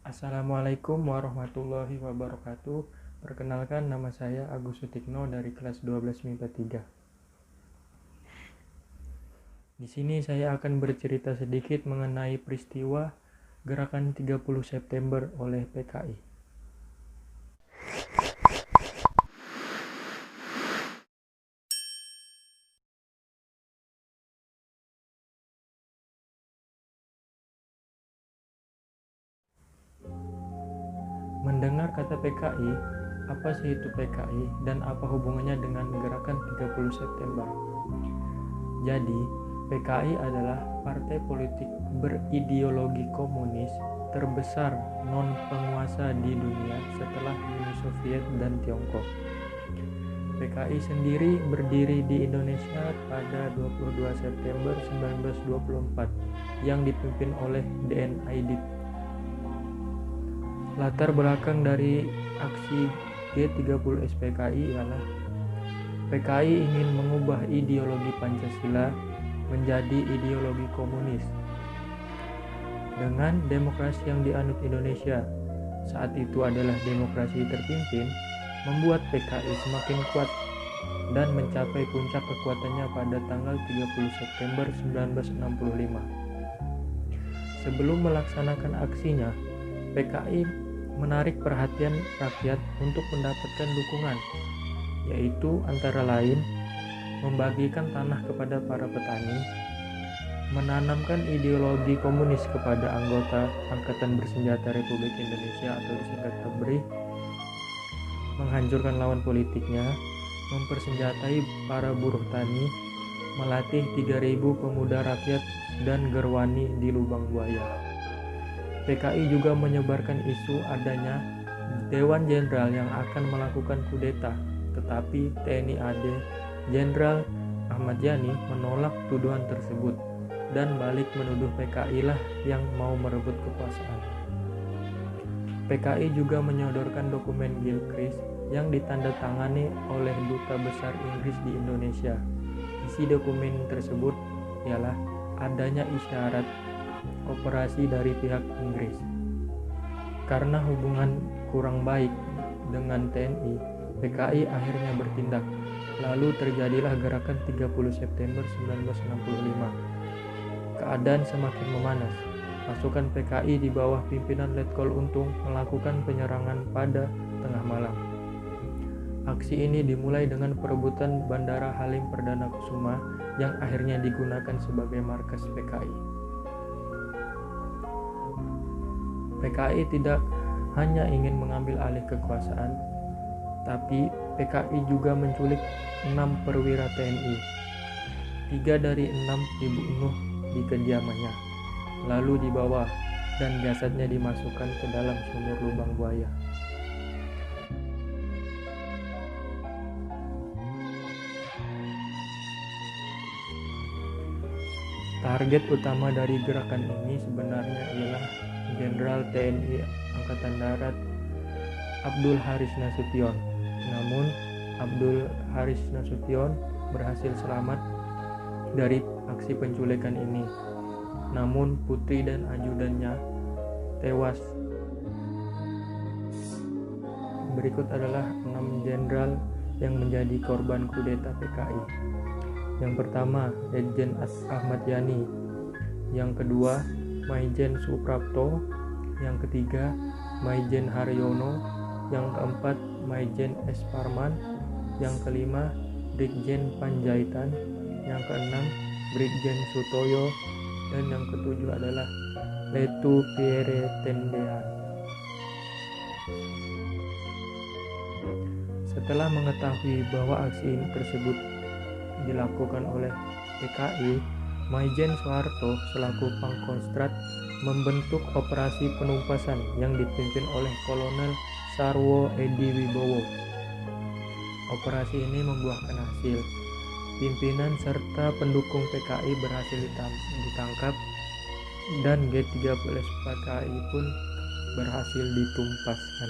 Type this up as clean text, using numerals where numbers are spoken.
Assalamualaikum warahmatullahi wabarakatuh. Perkenalkan, nama saya Agus Sutikno dari kelas 12 MIPA 3. Di sini saya akan bercerita sedikit mengenai peristiwa Gerakan 30 September oleh PKI. Mendengar kata PKI, apa sih itu PKI dan apa hubungannya dengan Gerakan 30 September? Jadi, PKI adalah partai politik berideologi komunis terbesar non-penguasa di dunia setelah Uni Soviet dan Tiongkok. PKI sendiri berdiri di Indonesia pada 22 September 1924 yang dipimpin oleh DN Aidit. Latar belakang dari aksi G30 SPKI ialah PKI ingin mengubah ideologi Pancasila menjadi ideologi komunis. Dengan demokrasi yang dianut Indonesia saat itu adalah demokrasi terpimpin, membuat PKI semakin kuat dan mencapai puncak kekuatannya pada tanggal 30 September 1965. Sebelum melaksanakan aksinya, PKI menarik perhatian rakyat untuk mendapatkan dukungan, yaitu antara lain membagikan tanah kepada para petani, menanamkan ideologi komunis kepada anggota Angkatan Bersenjata Republik Indonesia atau disingkat ABRI, menghancurkan lawan politiknya, mempersenjatai para buruh tani, melatih 3.000 pemuda rakyat dan gerwani di Lubang Buaya. PKI juga menyebarkan isu adanya Dewan Jenderal yang akan melakukan kudeta, tetapi TNI AD Jenderal Ahmad Yani menolak tuduhan tersebut dan balik menuduh PKI lah yang mau merebut kekuasaan. PKI juga menyodorkan dokumen Gilchrist yang ditandatangani oleh Duta Besar Inggris di Indonesia. Isi dokumen tersebut ialah adanya isyarat operasi dari pihak Inggris. Karena hubungan kurang baik dengan TNI, PKI akhirnya bertindak. Lalu terjadilah gerakan 30 September 1965. Keadaan semakin memanas. Pasukan PKI di bawah pimpinan Letkol Untung melakukan penyerangan pada tengah malam. Aksi ini dimulai dengan perebutan Bandara Halim Perdana Kusuma yang akhirnya digunakan sebagai markas PKI. PKI tidak hanya ingin mengambil alih kekuasaan, tapi PKI juga menculik 6 perwira TNI. 3 dari 6 dibunuh di kediamannya, lalu dibawa dan jasadnya dimasukkan ke dalam sumur Lubang Buaya. Target utama dari gerakan ini sebenarnya ialah Jenderal TNI Angkatan Darat Abdul Haris Nasution. Namun, Abdul Haris Nasution berhasil selamat dari aksi penculikan ini. Namun, putri dan ajudannya tewas. Berikut adalah 6 jenderal yang menjadi korban kudeta PKI. Yang pertama, Lejen Ahmad Yani. Yang kedua, Maijen Suprapto. Yang ketiga, Maijen Haryono. Yang keempat, Maijen S. Parman. Yang kelima, Brigjen Panjaitan. Yang keenam, Brigjen Sutoyo. Dan yang ketujuh adalah Letu Pierre Tendean. Setelah mengetahui bahwa aksi tersebut dilakukan oleh PKI, Maijen Soeharto selaku Pangkostrat membentuk operasi penumpasan yang dipimpin oleh Kolonel Sarwo Edi Wibowo. Operasi ini membuahkan hasil. Pimpinan serta pendukung PKI berhasil ditangkap dan G30 SPKI pun berhasil ditumpaskan.